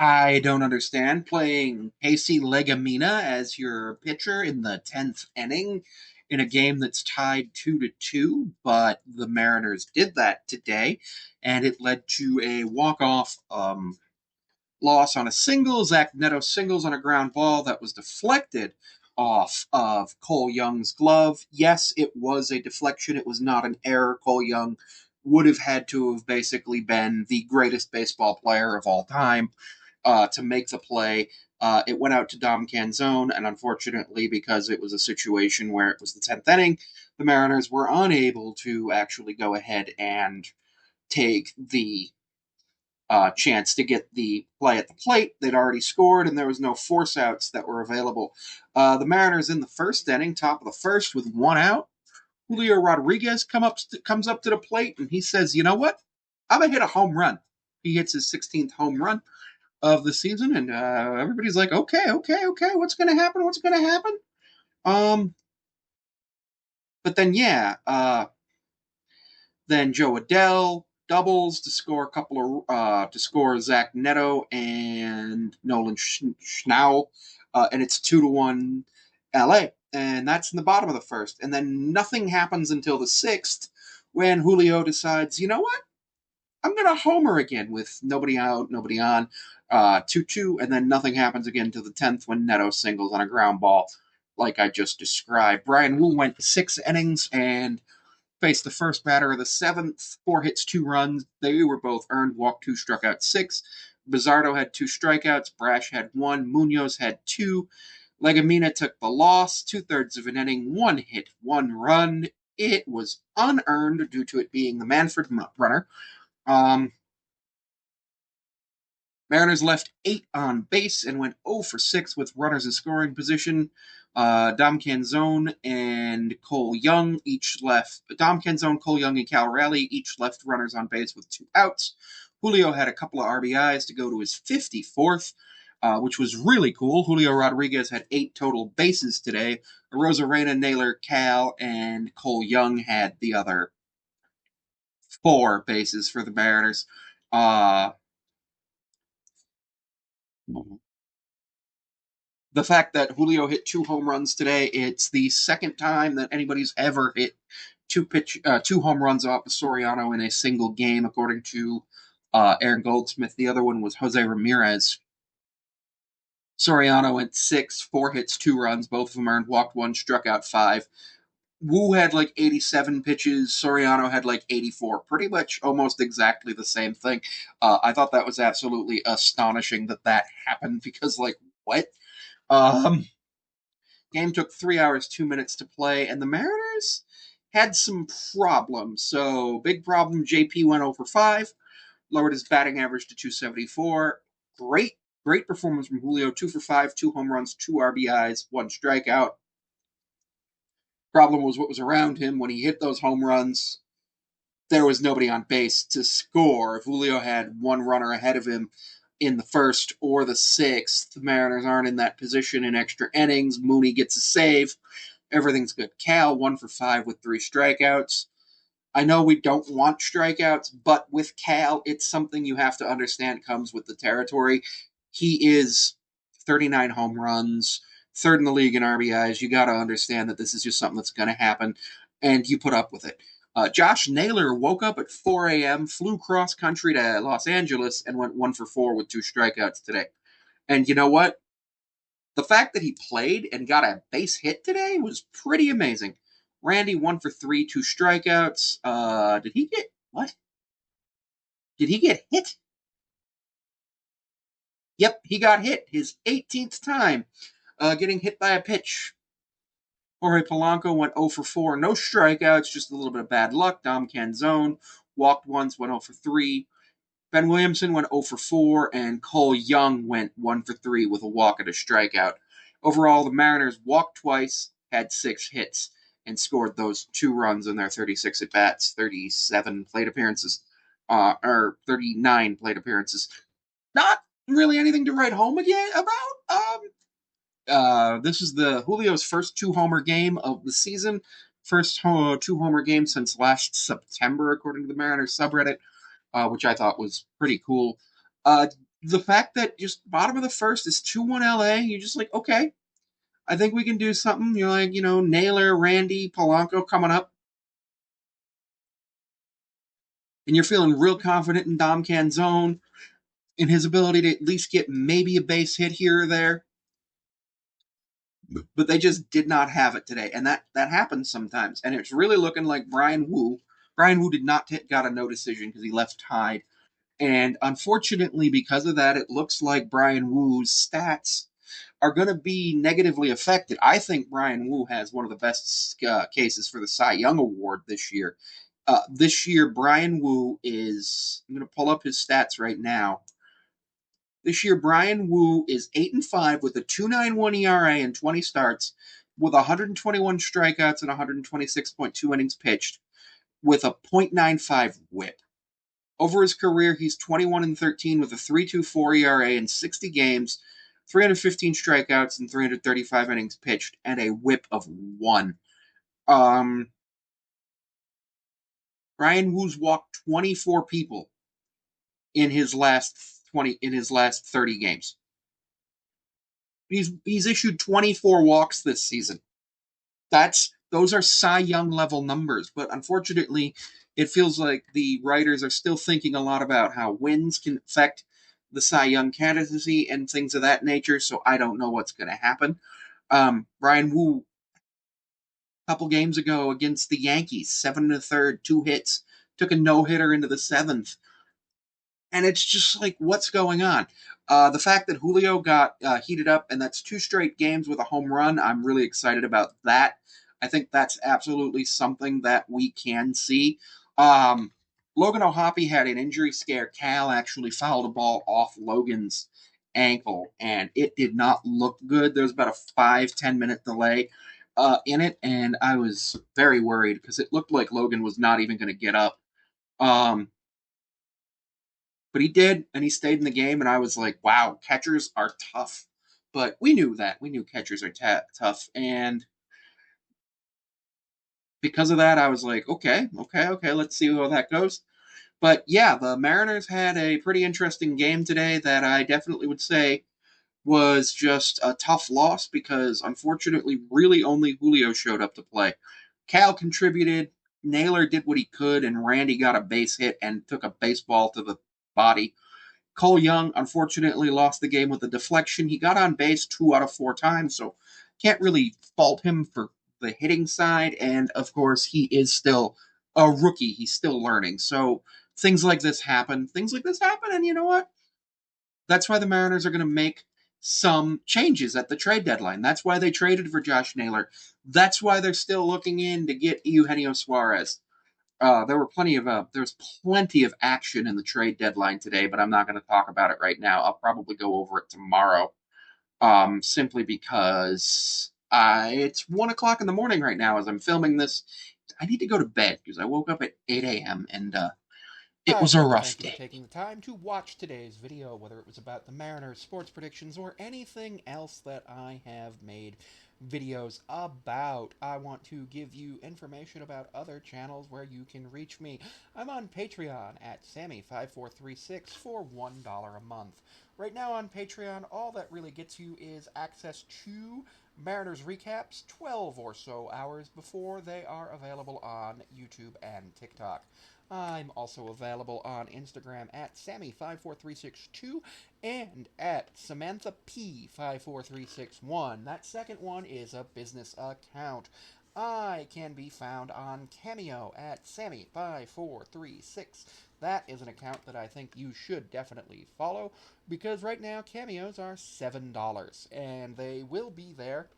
I don't understand playing Casey Legamina as your pitcher in the 10th inning in a game that's tied 2-2, but the Mariners did that today, and it led to a walk-off loss on a single. Zach Neto singles on a ground ball that was deflected off of Cole Young's glove. Yes, it was a deflection. It was not an error. Cole Young would have had to have basically been the greatest baseball player of all time to make the play. It went out to Dom Canzone, and unfortunately, because it was a situation where it was the 10th inning, the Mariners were unable to actually go ahead and take the chance to get the play at the plate. They'd already scored, and there was no force outs that were available. The Mariners in the first inning, top of the first, with one out. Julio Rodriguez comes up to the plate, and he says, "You know what? I'm gonna hit a home run." He hits his 16th home run of the season, and everybody's like, "Okay, okay, okay. What's gonna happen? What's gonna happen?" Um, but then yeah, then Joe Adell doubles to score a couple of to score Zach Neto and Nolan Schnau, and it's 2-1 LA, and that's in the bottom of the first, and then nothing happens until the sixth when Julio decides, you know what, I'm gonna homer again with nobody out, nobody on, 2-2, and then nothing happens again to the 10th when Neto singles on a ground ball, like I just described. Brian Wu went 6 innings and faced the first batter of the seventh, 4 hits, 2 runs. They were both earned, walked two, struck out six. Bizzardo had 2 strikeouts. Brash had one. Munoz had two. Legamina took the loss, 2/3 of an inning, 1 hit, 1 run. It was unearned due to it being the Manfred runner. Um, Mariners left 8 on base and went 0 for 6 with runners in scoring position. Dom Canzone and Cole Young each left. Dom Canzone, Cole Young, and Cal Raleigh each left runners on base with 2 outs. Julio had a couple of RBIs to go to his 54th, which was really cool. Julio Rodriguez had 8 total bases today. Rosarena, Naylor, Cal, and Cole Young had the other 4 bases for the Mariners. Uh, the fact that Julio hit 2 home runs today, it's the second time that anybody's ever hit 2 home runs off of Soriano in a single game, according to Aaron Goldsmith. The other one was Jose Ramirez. Soriano went 6, 4 hits, 2 runs. Both of them earned, walked one, struck out 5. Wu had like 87 pitches. Soriano had like 84. Pretty much almost exactly the same thing. I thought that was absolutely astonishing that that happened because, like, what? Um, Game took 3 hours, 2 minutes to play, and the Mariners had some problems. So, big problem, JP went 0 for 5, lowered his batting average to 274. Great performance from Julio, 2 for 5, 2 home runs, 2 RBIs, 1 strikeout. Problem was what was around him when he hit those home runs. There was nobody on base to score. If Julio had one runner ahead of him in the first or the sixth, the Mariners aren't in that position in extra innings. Mooney gets a save. Everything's good. Cal, 1 for 5 with 3 strikeouts. I know we don't want strikeouts, but with Cal, it's something you have to understand comes with the territory. He is 39 home runs, third in the league in RBIs. You got to understand that this is just something that's going to happen, and you put up with it. Josh Naylor woke up at 4 a.m., flew cross country to Los Angeles, and went 1 for 4 with 2 strikeouts today. And you know what? The fact that he played and got a base hit today was pretty amazing. Randy 1 for 3, 2 strikeouts. Did he get what? Did he get hit? Yep, he got hit his 18th time, getting hit by a pitch. Jorge Polanco went 0 for 4, no strikeouts, just a little bit of bad luck. Dom Canzone walked once, went 0 for 3. Ben Williamson went 0 for 4, and Cole Young went 1 for 3 with a walk and a strikeout. Overall, the Mariners walked twice, had 6 hits, and scored those 2 runs in their 36 at bats, 37 plate appearances, or 39 plate appearances. Not really anything to write home again about. This is the Julio's first 2 homer game of the season, first 2 homer game since last September, according to the Mariners subreddit, which I thought was pretty cool. The fact that just bottom of the first is 2-1 LA, you're just like, okay, I think we can do something. You're like, Naylor, Randy, Polanco coming up, and you're feeling real confident in Dom Canzone, in his ability to at least get maybe a base hit here or there. But they just did not have it today, and that happens sometimes. And it's really looking like Brian Wu. Brian Wu did not got a no decision because he left tied, and unfortunately, because of that, it looks like Brian Wu's stats are going to be negatively affected. I think Brian Wu has one of the best cases for the Cy Young Award this year. This year, Brian Wu is. I'm going to pull up his stats right now. This year, Brian Wu is 8-5 with a 2.91 ERA and 20 starts, with 121 strikeouts and 126.2 innings pitched, with a .95 WHIP. Over his career, he's 21-13 with a 3.24 ERA in 60 games, 315 strikeouts and 335 innings pitched, and a WHIP of 1. Um, Brian Wu's walked 24 people in his last 30 games. He's issued 24 walks this season. Those are Cy Young level numbers, but unfortunately, it feels like the writers are still thinking a lot about how wins can affect the Cy Young candidacy and things of that nature. So I don't know what's going to happen. Brian Wu, a couple games ago against the Yankees, 7 1/3, 2 hits, took a no hitter into the seventh, and it's just like, what's going on? The fact that Julio got heated up, and that's 2 straight games with a home run, I'm really excited about that. I think that's absolutely something that we can see. Um, Logan O'Hoppe had an injury scare. Cal actually fouled a ball off Logan's ankle, and it did not look good. There was about a 5-10 minute delay in it, and I was very worried because it looked like Logan was not even going to get up. Um, but he did, and he stayed in the game, and I was like, wow, catchers are tough. But we knew that. We knew catchers are tough. And because of that, I was like, okay, let's see how that goes. But yeah, the Mariners had a pretty interesting game today that I definitely would say was just a tough loss because unfortunately, really only Julio showed up to play. Cal contributed, Naylor did what he could, and Randy got a base hit and took a baseball to the body. Cole Young unfortunately lost the game with a deflection. He got on base 2 out of 4 times, so can't really fault him for the hitting side. And of course, he is still a rookie. He's still learning. So things like this happen. Things like this happen, and you know what? That's why the Mariners are going to make some changes at the trade deadline. That's why they traded for Josh Naylor. That's why they're still looking in to get Eugenio Suarez. There was plenty of action in the trade deadline today, but I'm not going to talk about it right now. I'll probably go over it tomorrow, simply because it's 1 o'clock in the morning right now as I'm filming this. I need to go to bed because I woke up at 8 a.m. and it I'd was a like to rough thank you for day. taking the time to watch today's video, whether it was about the Mariners sports predictions or anything else that I have made videos about. I want to give you information about other channels where you can reach me. I'm on Patreon at Sammy5436 for $1 a month. Right now on Patreon, all that really gets you is access to Mariners recaps 12 or so hours before they are available on YouTube and TikTok. I'm also available on Instagram at Sammy54362 and at SamanthaP54361. That second one is a business account. I can be found on Cameo at Sammy5436. That is an account that I think you should definitely follow because right now cameos are $7 and they will be there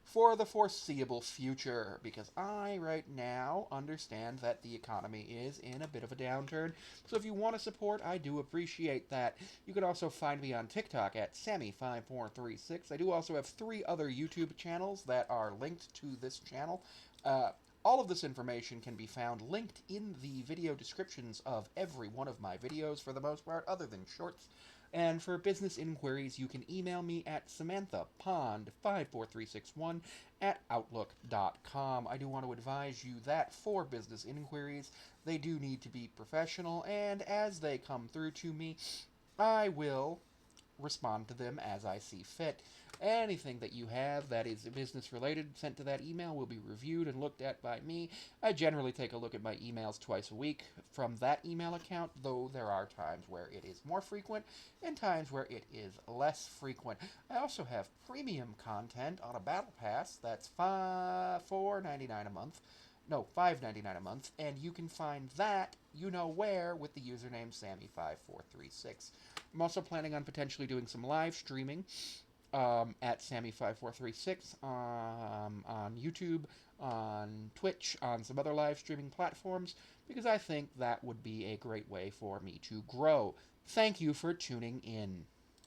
for the foreseeable future because I, right now, understand that the economy is in a bit of a downturn. So if you want to support, I do appreciate that. You can also find me on TikTok at Sammy5436. I do also have 3 other YouTube channels that are linked to this channel. Uh, all of this information can be found linked in the video descriptions of every one of my videos for the most part, other than shorts. And for business inquiries, you can email me at samanthapond54361 at outlook.com. I do want to advise you that for business inquiries, they do need to be professional, and as they come through to me, I will respond to them as I see fit. Anything that you have that is business related sent to that email will be reviewed and looked at by me. I generally take a look at my emails twice a week from that email account, though there are times where it is more frequent and times where it is less frequent. I also have premium content on a battle pass that's $4.99 a month. No, $5.99 a month, and you can find that you know where with the username Sammy5436. I'm also planning on potentially doing some live streaming at Sammy5436 on YouTube, on Twitch, on some other live streaming platforms, because I think that would be a great way for me to grow. Thank you for tuning in.